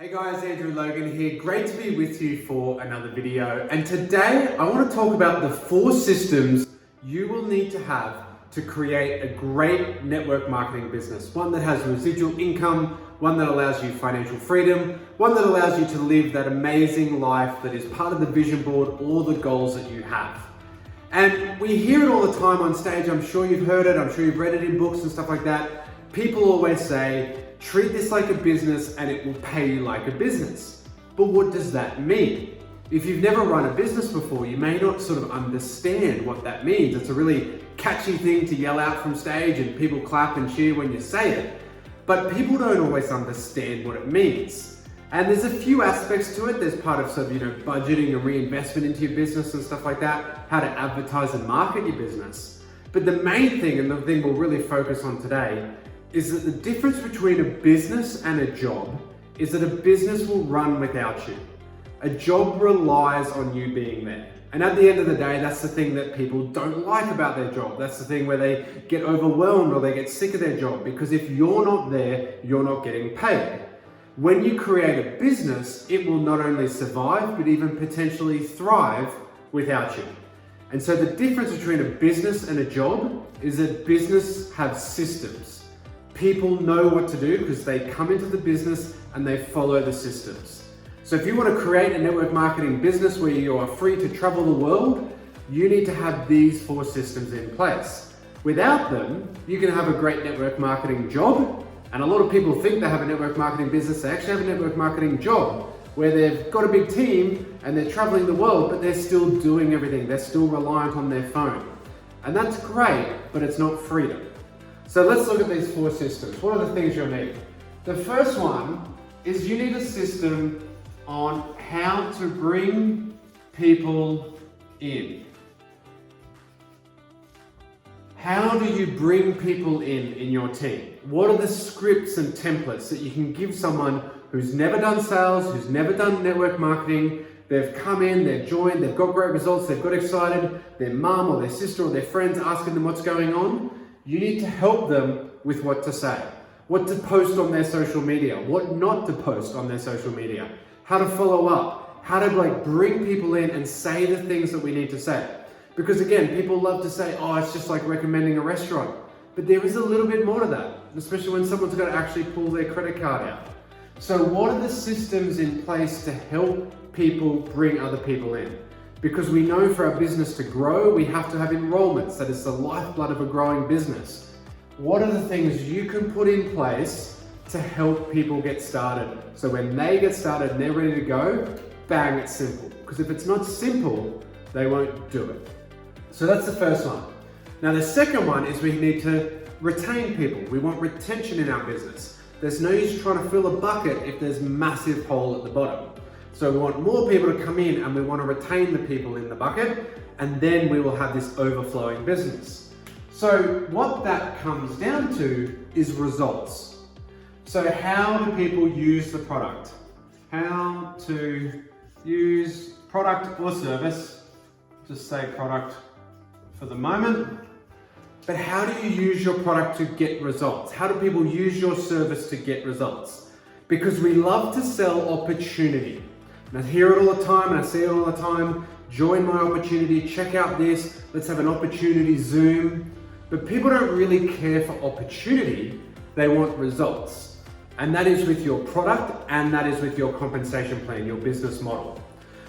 Hey guys, Logan here. Great to be with you for another video. And today I want to talk about the 4 systems you will need to have to create a great network marketing business. One that has residual income, one that allows you financial freedom, one that allows you to live that amazing life that is part of the vision board or the goals that you have. And we hear it all the time on stage. I'm sure you've heard it. I'm sure you've read it in books and stuff like that. People always say, treat this like a business and it will pay you like a business. But what does that mean? If you've never run a business before, you may not sort of understand what that means. It's a really catchy thing to yell out from stage and people clap and cheer when you say it. But people don't always understand what it means. And there's a few aspects to it. There's part of sort of, budgeting and reinvestment into your business and stuff like that, how to advertise and market your business. But the main thing, and the thing we'll really focus on today, is that the difference between a business and a job is that a business will run without you. A job relies on you being there. And at the end of the day, that's the thing that people don't like about their job. That's the thing where they get overwhelmed or they get sick of their job, because if you're not there, you're not getting paid. When you create a business, it will not only survive, but even potentially thrive without you. And so the difference between a business and a job is that business have systems. People know what to do because they come into the business and they follow the systems. So if you want to create a network marketing business where you are free to travel the world, you need to have these 4 systems in place. Without them, you can have a great network marketing job. And a lot of people think they have a network marketing business. They actually have a network marketing job where they've got a big team and they're traveling the world, but they're still doing everything. They're still reliant on their phone. And that's great, but it's not freedom. So let's look at these 4 systems. What are the things you'll need? The first one is you need a system on how to bring people in. How do you bring people in your team? What are the scripts and templates that you can give someone who's never done sales, who's never done network marketing? They've come in, they've joined, they've got great results, they've got excited, their mum or their sister or their friends asking them what's going on. You need to help them with what to say, what to post on their social media, what not to post on their social media, how to follow up, how to bring people in and say the things that we need to say. Because again, people love to say, oh, it's just like recommending a restaurant. But there is a little bit more to that, especially when someone's got to actually pull their credit card out. So what are the systems in place to help people bring other people in? Because we know for our business to grow, we have to have enrollments. That is the lifeblood of a growing business. What are the things you can put in place to help people get started? So when they get started and they're ready to go, bang, it's simple. Because if it's not simple, they won't do it. So that's the first one. Now the second one is we need to retain people. We want retention in our business. There's no use trying to fill a bucket if there's massive hole at the bottom. So we want more people to come in and we want to retain the people in the bucket, and then we will have this overflowing business. So what that comes down to is results. So how do people use the product? How to use product or service. Just say product for the moment. But how do you use your product to get results? How do people use your service to get results? Because we love to sell opportunity. And I hear it all the time, and I see it all the time. Join my opportunity, check out this, let's have an opportunity Zoom. But people don't really care for opportunity, they want results. And that is with your product, and that is with your compensation plan, your business model.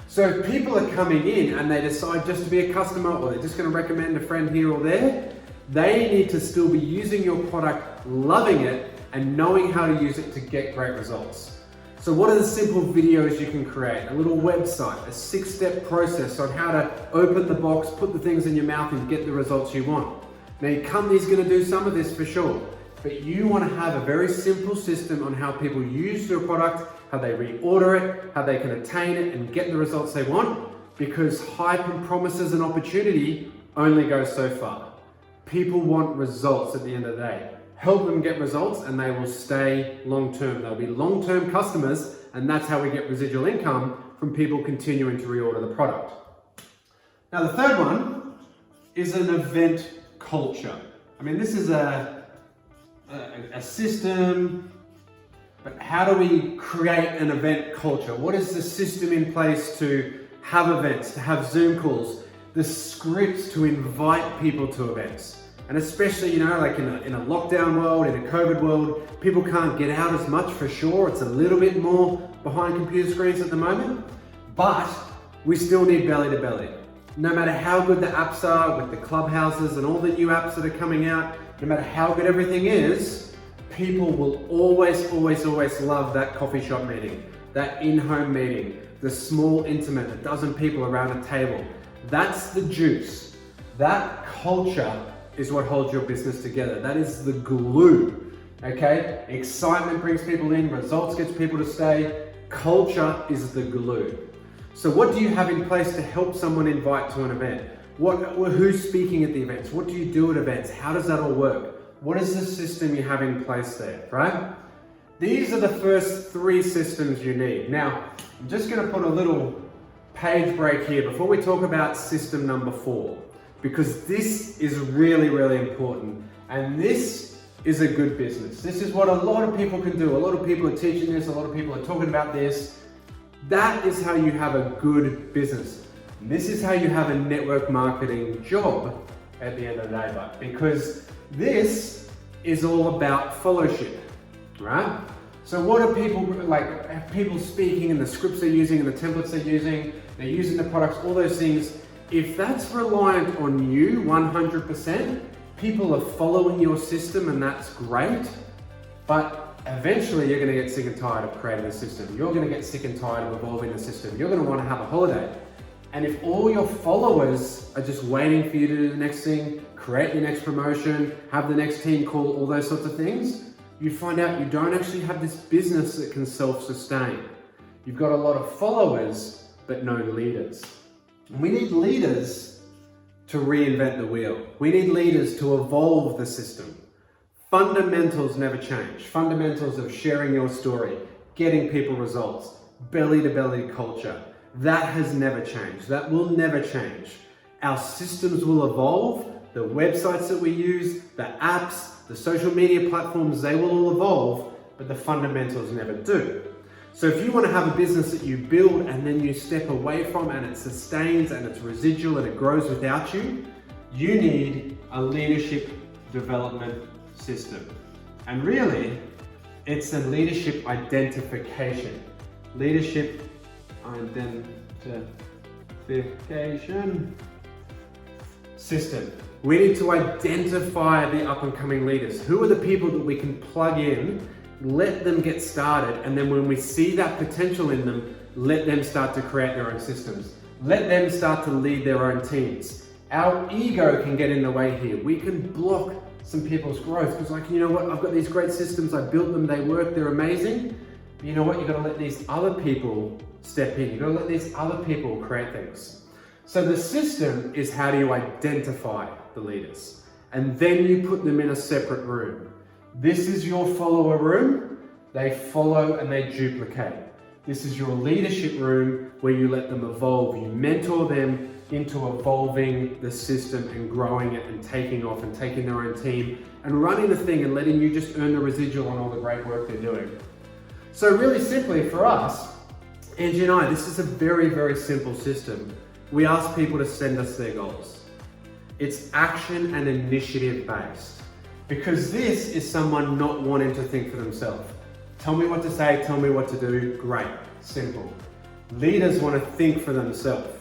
So if people are coming in and they decide just to be a customer, or they're just going to recommend a friend here or there, they need to still be using your product, loving it, and knowing how to use it to get great results. So what are the simple videos you can create? A little website, a 6-step process on how to open the box, put the things in your mouth and get the results you want. Now your company's going to do some of this for sure, but you want to have a very simple system on how people use your product, how they reorder it, how they can attain it and get the results they want, because hype and promises and opportunity only go so far. People want results at the end of the day. Help them get results and they will stay long-term. They'll be long-term customers, and that's how we get residual income from people continuing to reorder the product. Now the third one is an event culture. I mean, this is a system But how do we create an event culture? What is the system in place to have events, to have Zoom calls, the scripts to invite people to events? And especially, like in a lockdown world, in a COVID world, people can't get out as much for sure. It's a little bit more behind computer screens at the moment, but we still need belly to belly. No matter how good the apps are with the clubhouses and all the new apps that are coming out, no matter how good everything is, people will always love that coffee shop meeting, that in-home meeting, the small intimate, a dozen people around a table. That's the juice. That culture is what holds your business together. That is the glue, okay? Excitement brings people in, results gets people to stay. Culture is the glue. So what do you have in place to help someone invite to an event? Who's speaking at the events? What do you do at events? How does that all work? What is the system you have in place there, right? These are the first 3 systems you need. Now, I'm just gonna put a little page break here before we talk about system number 4, because this is really important. And this is a good business. This is what a lot of people can do. A lot of people are teaching this, a lot of people are talking about this. That is how you have a good business. And this is how you have a network marketing job at the end of the day, because this is all about fellowship, right? So what are people, people speaking and the scripts they're using and the templates they're using the products, all those things. If that's reliant on you 100%, people are following your system and that's great, but eventually you're gonna get sick and tired of creating a system. You're gonna get sick and tired of evolving the system. You're gonna wanna have a holiday. And if all your followers are just waiting for you to do the next thing, create your next promotion, have the next team call, all those sorts of things, you find out you don't actually have this business that can self-sustain. You've got a lot of followers, but no leaders. We need leaders to reinvent the wheel. We need leaders to evolve the system. Fundamentals never change. Fundamentals of sharing your story, getting people results, belly-to-belly culture. That has never changed. That will never change. Our systems will evolve. The websites that we use, the apps, the social media platforms, they will all evolve, but the fundamentals never do. So if you want to have a business that you build and then you step away from and it sustains and it's residual and it grows without you, you need a leadership development system. And really, it's a leadership identification. Leadership identification system. We need to identify the up and coming leaders. Who are the people that we can plug in, let them get started, and then when we see that potential in them, let them start to create their own systems. Let them start to lead their own teams. Our ego can get in the way here. We can block some people's growth because you know what, I've got these great systems, I built them, they work, they're amazing. But you know what, you've got to let these other people step in. You've got to let these other people create things. So the system is how do you identify the leaders? And then you put them in a separate room. This is your follower room. They follow and they duplicate. This is your leadership room where you let them evolve. You mentor them into evolving the system and growing it and taking off and taking their own team and running the thing and letting you just earn the residual on all the great work they're doing. So really simply for us, Angie and I, this is a very simple system. We ask people to send us their goals. It's action and initiative based because this is someone not wanting to think for themselves. Tell me what to say, tell me what to do, great, simple. Leaders want to think for themselves.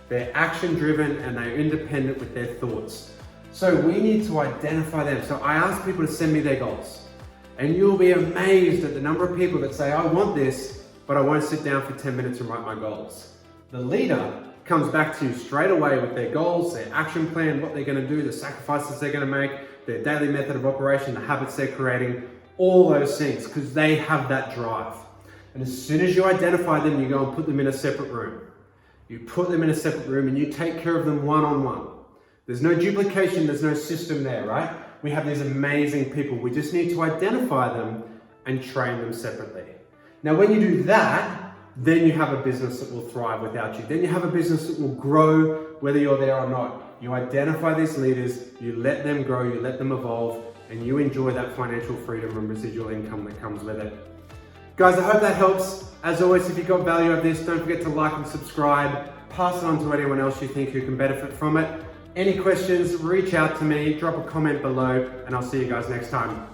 They're action driven and they're independent with their thoughts. So we need to identify them. So I ask people to send me their goals. And you'll be amazed at the number of people that say, I want this, but I won't sit down for 10 minutes and write my goals. The leader comes back to you straight away with their goals, their action plan, what they're going to do, the sacrifices they're going to make, their daily method of operation, the habits they're creating, all those things, because they have that drive. And as soon as you identify them, you go and put them in a separate room. You put them in a separate room and you take care of them one-on-one. There's no duplication, there's no system there, right? We have these amazing people. We just need to identify them and train them separately. Now, when you do that, then you have a business that will thrive without you. Then you have a business that will grow whether you're there or not. You identify these leaders, you let them grow, you let them evolve, and you enjoy that financial freedom and residual income that comes with it. Guys, I hope that helps. As always, if you got value out of this, don't forget to like and subscribe. Pass it on to anyone else you think who can benefit from it. Any questions, reach out to me, drop a comment below, and I'll see you guys next time.